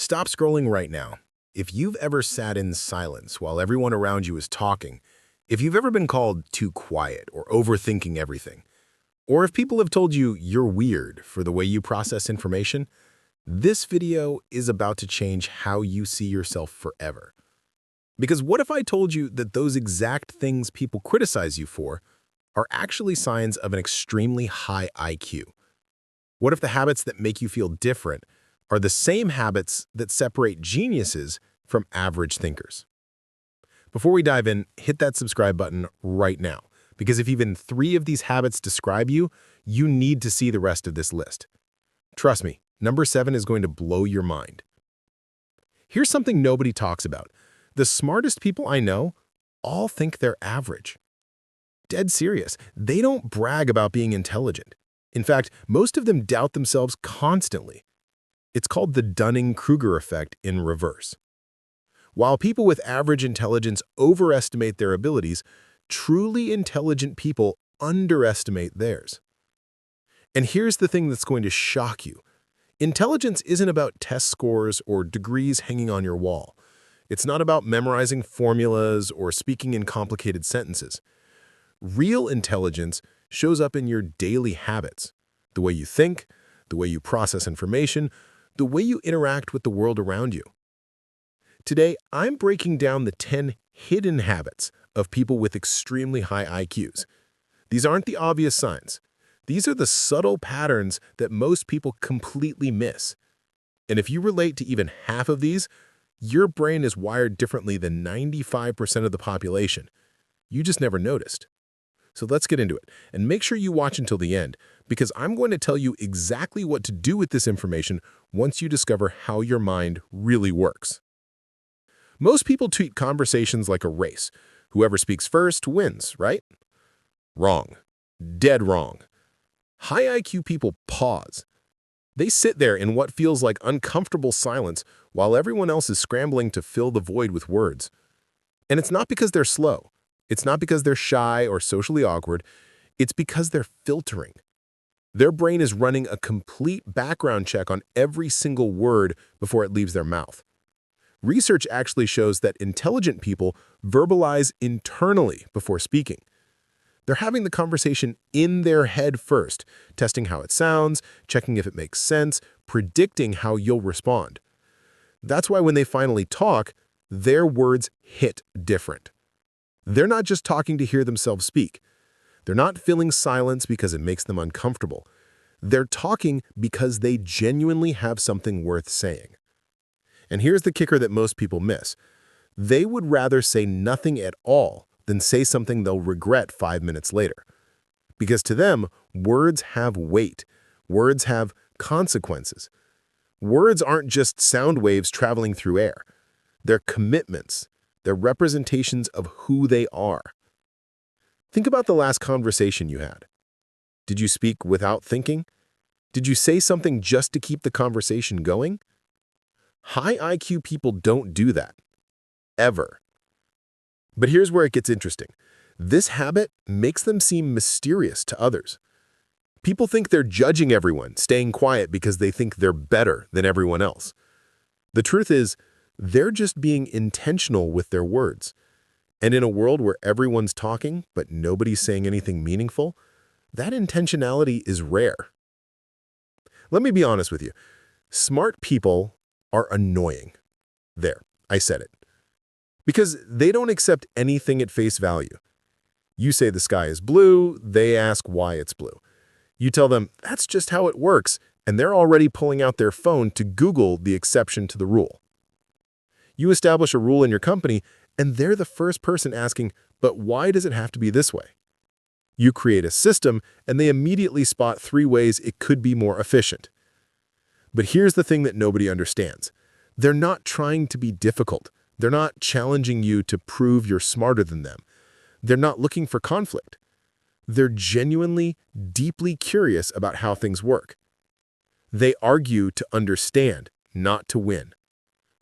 Stop scrolling right now. If you've ever sat in silence while everyone around you is talking, if you've ever been called too quiet or overthinking everything, or if people have told you you're weird for the way you process information, this video is about to change how you see yourself forever. Because what if I told you that those exact things people criticize you for are actually signs of an extremely high IQ? What if the habits that make you feel different are the same habits that separate geniuses from average thinkers? Before we dive in, hit that subscribe button right now, because if even 3 of these habits describe you, you need to see the rest of this list. Trust me, number 7 is going to blow your mind. Here's something nobody talks about. The smartest people I know all think they're average. Dead serious. They don't brag about being intelligent. In fact, most of them doubt themselves constantly. It's called the Dunning-Kruger effect in reverse. While people with average intelligence overestimate their abilities, truly intelligent people underestimate theirs. And here's the thing that's going to shock you. Intelligence isn't about test scores or degrees hanging on your wall. It's not about memorizing formulas or speaking in complicated sentences. Real intelligence shows up in your daily habits, the way you think, the way you process information, the way you interact with the world around you. Today, I'm breaking down the 10 hidden habits of people with extremely high IQs. These aren't the obvious signs. These are the subtle patterns that most people completely miss. And if you relate to even half of these, your brain is wired differently than 95% of the population. You just never noticed. So let's get into it, and make sure you watch until the end, because I'm going to tell you exactly what to do with this information once you discover how your mind really works. Most people treat conversations like a race. Whoever speaks first wins, right? Wrong. Dead wrong. High IQ people pause. They sit there in what feels like uncomfortable silence while everyone else is scrambling to fill the void with words. And it's not because they're slow. It's not because they're shy or socially awkward. It's because they're filtering. Their brain is running a complete background check on every single word before it leaves their mouth. Research actually shows that intelligent people verbalize internally before speaking. They're having the conversation in their head first, testing how it sounds, checking if it makes sense, predicting how you'll respond. That's why when they finally talk, their words hit different. They're not just talking to hear themselves speak. They're not filling silence because it makes them uncomfortable. They're talking because they genuinely have something worth saying. And here's the kicker that most people miss. They would rather say nothing at all than say something they'll regret 5 minutes later. Because to them, words have weight. Words have consequences. Words aren't just sound waves traveling through air. They're commitments. They're representations of who they are. Think about the last conversation you had. Did you speak without thinking? Did you say something just to keep the conversation going? High IQ people don't do that. Ever. But here's where it gets interesting. This habit makes them seem mysterious to others. People think they're judging everyone, staying quiet because they think they're better than everyone else. The truth is, they're just being intentional with their words. And in a world where everyone's talking, but nobody's saying anything meaningful, that intentionality is rare. Let me be honest with you. Smart people are annoying. There, I said it. Because they don't accept anything at face value. You say the sky is blue, they ask why it's blue. You tell them, that's just how it works, and they're already pulling out their phone to Google the exception to the rule. You establish a rule in your company, and they're the first person asking, but why does it have to be this way? You create a system, and they immediately spot 3 ways it could be more efficient. But here's the thing that nobody understands. They're not trying to be difficult. They're not challenging you to prove you're smarter than them. They're not looking for conflict. They're genuinely, deeply curious about how things work. They argue to understand, not to win.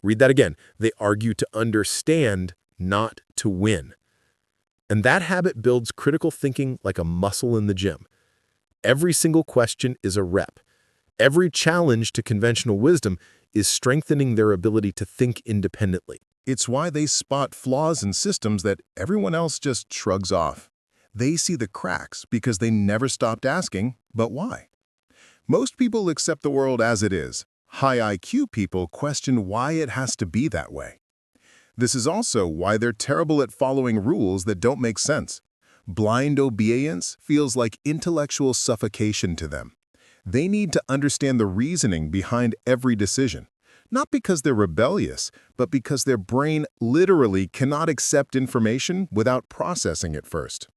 Read that again. They argue to understand, not to win. And that habit builds critical thinking like a muscle in the gym. Every single question is a rep. Every challenge to conventional wisdom is strengthening their ability to think independently. It's why they spot flaws in systems that everyone else just shrugs off. They see the cracks because they never stopped asking, but why? Most people accept the world as it is. High IQ people question why it has to be that way. This is also why they're terrible at following rules that don't make sense. Blind obedience feels like intellectual suffocation to them. They need to understand the reasoning behind every decision, not because they're rebellious, but because their brain literally cannot accept information without processing it first.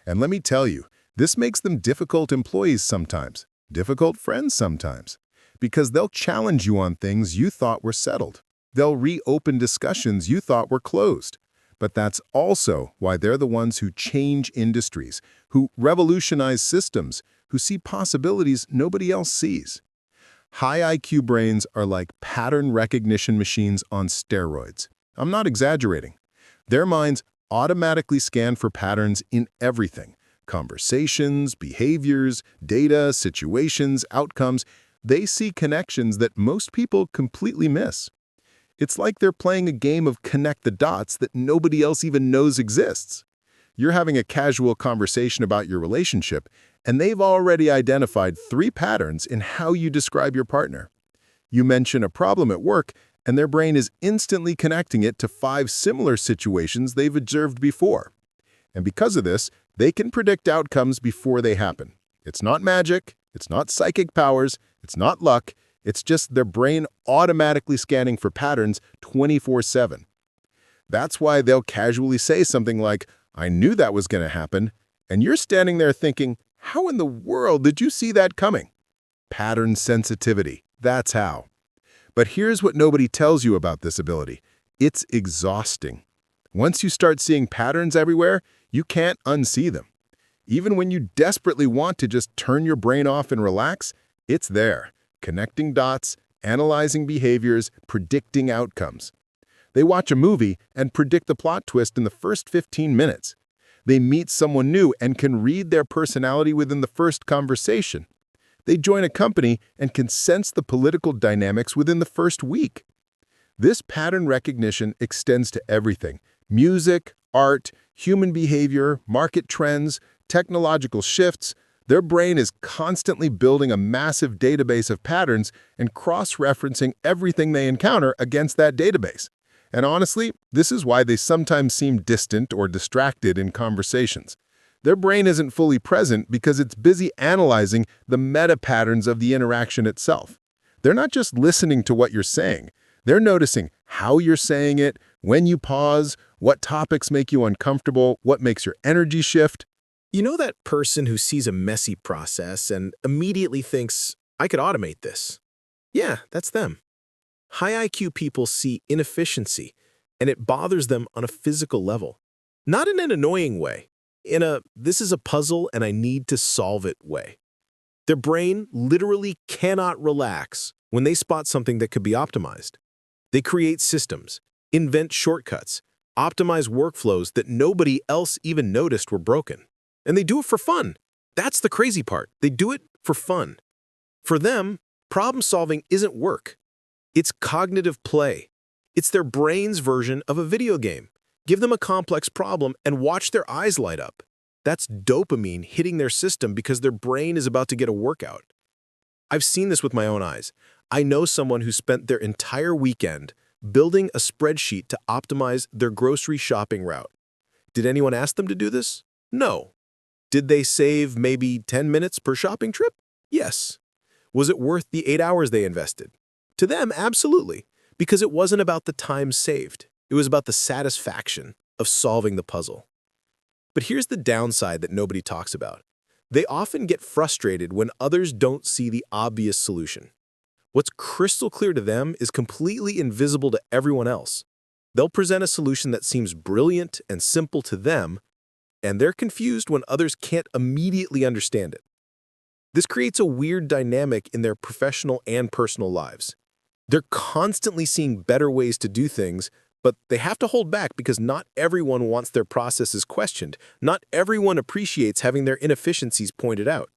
And let me tell you, this makes them difficult employees sometimes, difficult friends sometimes, because they'll challenge you on things you thought were settled. They'll reopen discussions you thought were closed. But that's also why they're the ones who change industries, who revolutionize systems, who see possibilities nobody else sees. High IQ brains are like pattern recognition machines on steroids. I'm not exaggerating. Their minds automatically scan for patterns in everything: conversations, behaviors, data, situations, outcomes. They see connections that most people completely miss. It's like they're playing a game of connect the dots that nobody else even knows exists. You're having a casual conversation about your relationship, and they've already identified 3 patterns in how you describe your partner. You mention a problem at work, and their brain is instantly connecting it to 5 similar situations they've observed before. And because of this, they can predict outcomes before they happen. It's not magic, it's not psychic powers, it's not luck. It's just their brain automatically scanning for patterns 24/7. That's why they'll casually say something like, "I knew that was going to happen," and you're standing there thinking, "How in the world did you see that coming?" Pattern sensitivity, that's how. But here's what nobody tells you about this ability. It's exhausting. Once you start seeing patterns everywhere, you can't unsee them. Even when you desperately want to just turn your brain off and relax, it's there. Connecting dots, analyzing behaviors, predicting outcomes. They watch a movie and predict the plot twist in the first 15 minutes. They meet someone new and can read their personality within the first conversation. They join a company and can sense the political dynamics within the first week. This pattern recognition extends to everything: music, art, human behavior, market trends, technological shifts. Their brain is constantly building a massive database of patterns and cross-referencing everything they encounter against that database. And honestly, this is why they sometimes seem distant or distracted in conversations. Their brain isn't fully present because it's busy analyzing the meta-patterns of the interaction itself. They're not just listening to what you're saying. They're noticing how you're saying it, when you pause, what topics make you uncomfortable, what makes your energy shift. You know that person who sees a messy process and immediately thinks, "I could automate this"? Yeah, that's them. High IQ people see inefficiency, and it bothers them on a physical level. Not in an annoying way, in a "this is a puzzle and I need to solve it" way. Their brain literally cannot relax when they spot something that could be optimized. They create systems, invent shortcuts, optimize workflows that nobody else even noticed were broken. And they do it for fun. That's the crazy part. They do it for fun. For them, problem solving isn't work. It's cognitive play. It's their brain's version of a video game. Give them a complex problem and watch their eyes light up. That's dopamine hitting their system because their brain is about to get a workout. I've seen this with my own eyes. I know someone who spent their entire weekend building a spreadsheet to optimize their grocery shopping route. Did anyone ask them to do this? No. Did they save maybe 10 minutes per shopping trip? Yes. Was it worth the 8 hours they invested? To them, absolutely, because it wasn't about the time saved. It was about the satisfaction of solving the puzzle. But here's the downside that nobody talks about. They often get frustrated when others don't see the obvious solution. What's crystal clear to them is completely invisible to everyone else. They'll present a solution that seems brilliant and simple to them, and they're confused when others can't immediately understand it. This creates a weird dynamic in their professional and personal lives. They're constantly seeing better ways to do things, but they have to hold back because not everyone wants their processes questioned. Not everyone appreciates having their inefficiencies pointed out.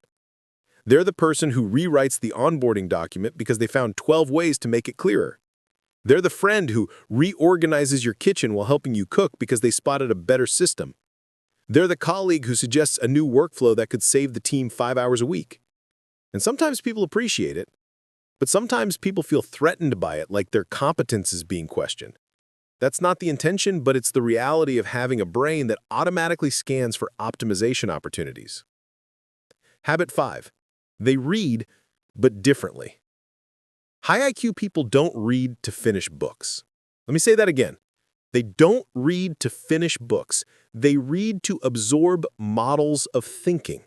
They're the person who rewrites the onboarding document because they found 12 ways to make it clearer. They're the friend who reorganizes your kitchen while helping you cook because they spotted a better system. They're the colleague who suggests a new workflow that could save the team 5 hours a week. And sometimes people appreciate it, but sometimes people feel threatened by it, like their competence is being questioned. That's not the intention, but it's the reality of having a brain that automatically scans for optimization opportunities. Habit 5. They read, but differently. High IQ people don't read to finish books. Let me say that again. They don't read to finish books. They read to absorb models of thinking.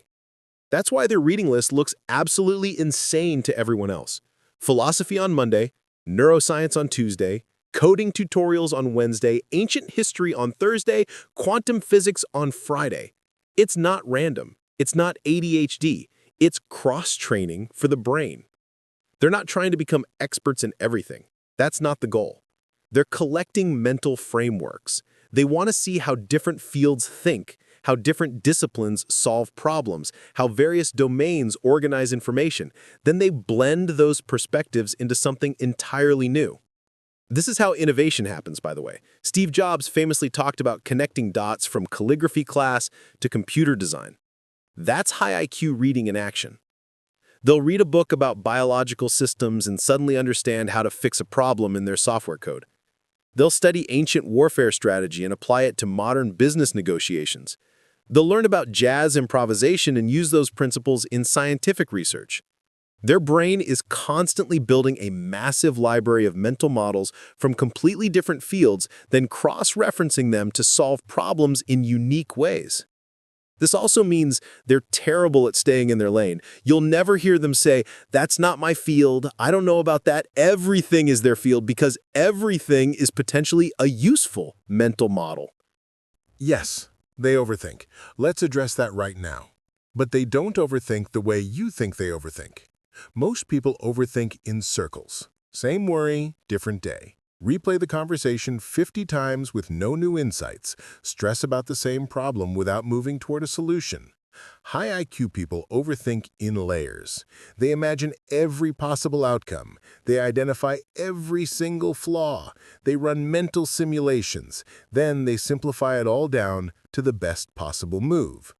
That's why their reading list looks absolutely insane to everyone else. Philosophy on Monday, neuroscience on Tuesday, coding tutorials on Wednesday, ancient history on Thursday, quantum physics on Friday. It's not random. It's not ADHD. It's cross-training for the brain. They're not trying to become experts in everything. That's not the goal. They're collecting mental frameworks. They want to see how different fields think, how different disciplines solve problems, how various domains organize information. Then they blend those perspectives into something entirely new. This is how innovation happens, by the way. Steve Jobs famously talked about connecting dots from calligraphy class to computer design. That's high IQ reading in action. They'll read a book about biological systems and suddenly understand how to fix a problem in their software code. They'll study ancient warfare strategy and apply it to modern business negotiations. They'll learn about jazz improvisation and use those principles in scientific research. Their brain is constantly building a massive library of mental models from completely different fields, then cross-referencing them to solve problems in unique ways. This also means they're terrible at staying in their lane. You'll never hear them say, "That's not my field, I don't know about that." Everything is their field because everything is potentially a useful mental model. Yes, they overthink. Let's address that right now. But they don't overthink the way you think they overthink. Most people overthink in circles. Same worry, different day. Replay the conversation 50 times with no new insights. Stress about the same problem without moving toward a solution. High IQ people overthink in layers. They imagine every possible outcome. They identify every single flaw. They run mental simulations. Then they simplify it all down to the best possible move.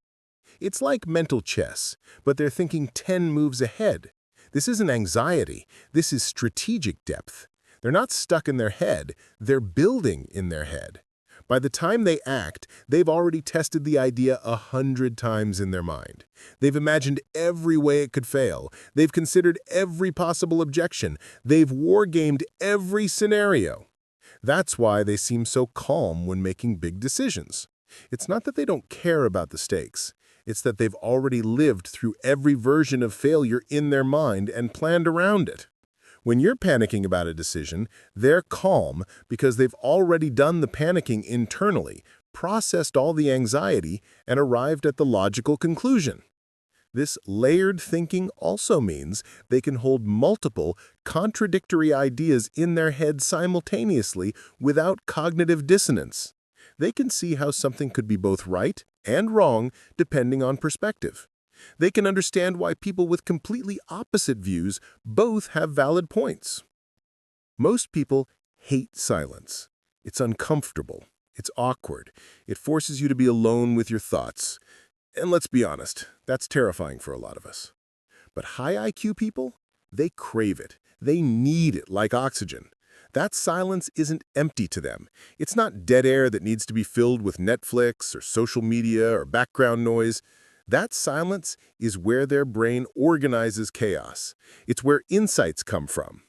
It's like mental chess, but they're thinking 10 moves ahead. This isn't anxiety. This is strategic depth. They're not stuck in their head. They're building in their head. By the time they act, they've already tested the idea 100 times in their mind. They've imagined every way it could fail. They've considered every possible objection. They've wargamed every scenario. That's why they seem so calm when making big decisions. It's not that they don't care about the stakes. It's that they've already lived through every version of failure in their mind and planned around it. When you're panicking about a decision, they're calm because they've already done the panicking internally, processed all the anxiety, and arrived at the logical conclusion. This layered thinking also means they can hold multiple, contradictory ideas in their head simultaneously without cognitive dissonance. They can see how something could be both right and wrong depending on perspective. They can understand why people with completely opposite views both have valid points. Most people hate silence. It's uncomfortable. It's awkward. It forces you to be alone with your thoughts. And let's be honest, that's terrifying for a lot of us. But high IQ people, they crave it. They need it like oxygen. That silence isn't empty to them. It's not dead air that needs to be filled with Netflix or social media or background noise. That silence is where their brain organizes chaos. It's where insights come from.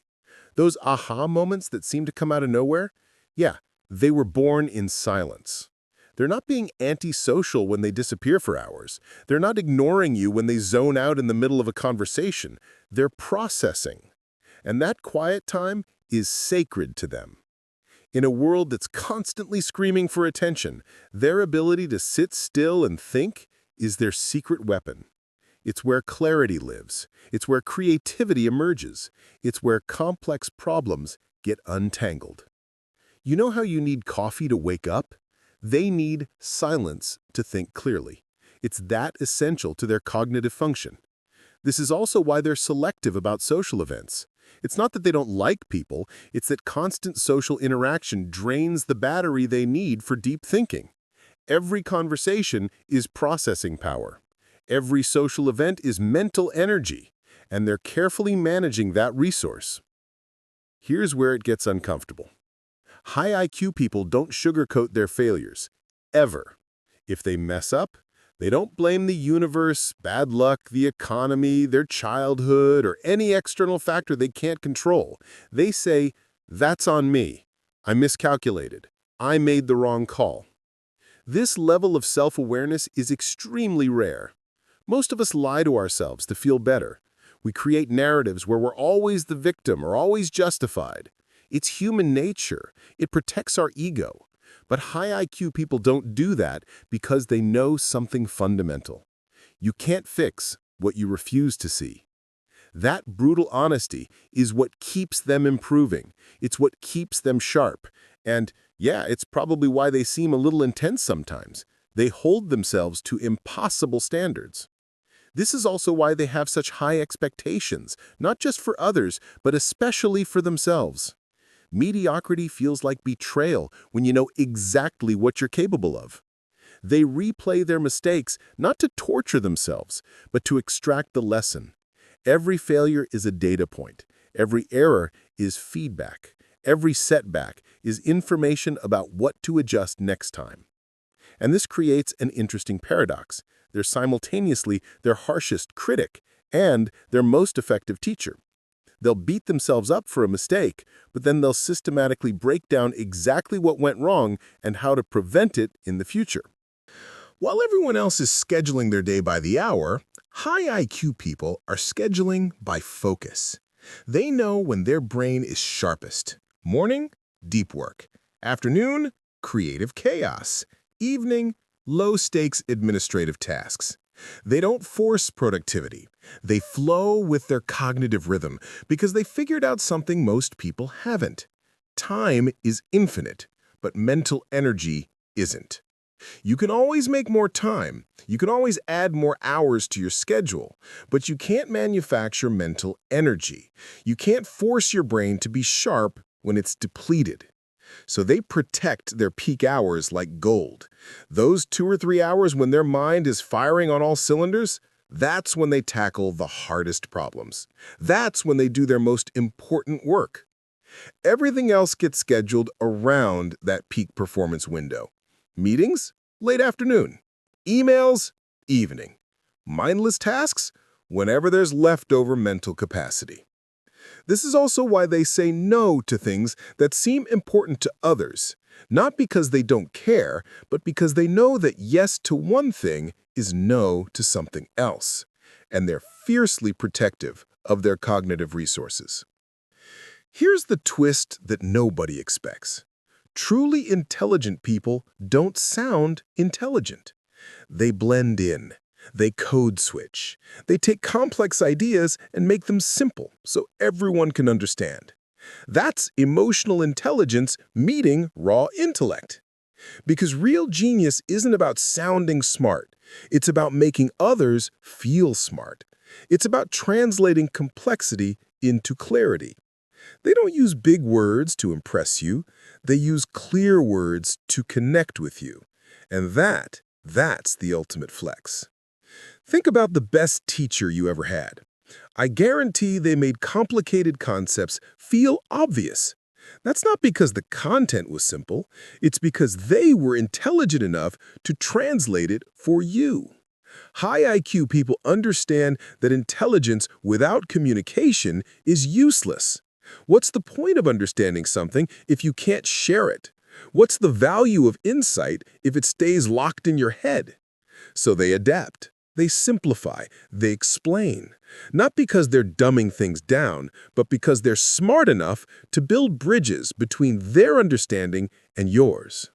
Those aha moments that seem to come out of nowhere, yeah, they were born in silence. They're not being antisocial when they disappear for hours. They're not ignoring you when they zone out in the middle of a conversation. They're processing. And that quiet time is sacred to them. In a world that's constantly screaming for attention, their ability to sit still and think is their secret weapon. It's where clarity lives. It's where creativity emerges. It's where complex problems get untangled. You know how you need coffee to wake up? They need silence to think clearly. It's that essential to their cognitive function. This is also why they're selective about social events. It's not that they don't like people, it's that constant social interaction drains the battery they need for deep thinking. Every conversation is processing power. Every social event is mental energy, and they're carefully managing that resource. Here's where it gets uncomfortable. High IQ people don't sugarcoat their failures, ever. If they mess up, they don't blame the universe, bad luck, the economy, their childhood, or any external factor they can't control. They say, "That's on me. I miscalculated. I made the wrong call." This level of self-awareness is extremely rare. Most of us lie to ourselves to feel better. We create narratives where we're always the victim or always justified. It's human nature. It protects our ego. But high IQ people don't do that because they know something fundamental. You can't fix what you refuse to see. That brutal honesty is what keeps them improving. It's what keeps them sharp. And yeah, it's probably why they seem a little intense sometimes. They hold themselves to impossible standards. This is also why they have such high expectations, not just for others, but especially for themselves. Mediocrity feels like betrayal when you know exactly what you're capable of. They replay their mistakes not to torture themselves, but to extract the lesson. Every failure is a data point. Every error is feedback. Every setback is information about what to adjust next time. And this creates an interesting paradox. They're simultaneously their harshest critic and their most effective teacher. They'll beat themselves up for a mistake, but then they'll systematically break down exactly what went wrong and how to prevent it in the future. While everyone else is scheduling their day by the hour, high IQ people are scheduling by focus. They know when their brain is sharpest. Morning, deep work. Afternoon, creative chaos. Evening, low-stakes administrative tasks. They don't force productivity. They flow with their cognitive rhythm because they figured out something most people haven't. Time is infinite, but mental energy isn't. You can always make more time. You can always add more hours to your schedule, but you can't manufacture mental energy. You can't force your brain to be sharp when it's depleted. So they protect their peak hours like gold. Those 2 or 3 hours when their mind is firing on all cylinders, that's when they tackle the hardest problems. That's when they do their most important work. Everything else gets scheduled around that peak performance window. Meetings? Late afternoon. Emails? Evening. Mindless tasks? Whenever there's leftover mental capacity. This is also why they say no to things that seem important to others, not because they don't care, but because they know that yes to one thing is no to something else, and they're fiercely protective of their cognitive resources. Here's the twist that nobody expects. Truly intelligent people don't sound intelligent. They blend in. They code switch. They take complex ideas and make them simple so everyone can understand. That's emotional intelligence meeting raw intellect. Because real genius isn't about sounding smart. It's about making others feel smart. It's about translating complexity into clarity. They don't use big words to impress you. They use clear words to connect with you. And that's the ultimate flex. Think about the best teacher you ever had. I guarantee they made complicated concepts feel obvious. That's not because the content was simple. It's because they were intelligent enough to translate it for you. High IQ people understand that intelligence without communication is useless. What's the point of understanding something if you can't share it? What's the value of insight if it stays locked in your head? So they adapt. They simplify, they explain, not because they're dumbing things down, but because they're smart enough to build bridges between their understanding and yours.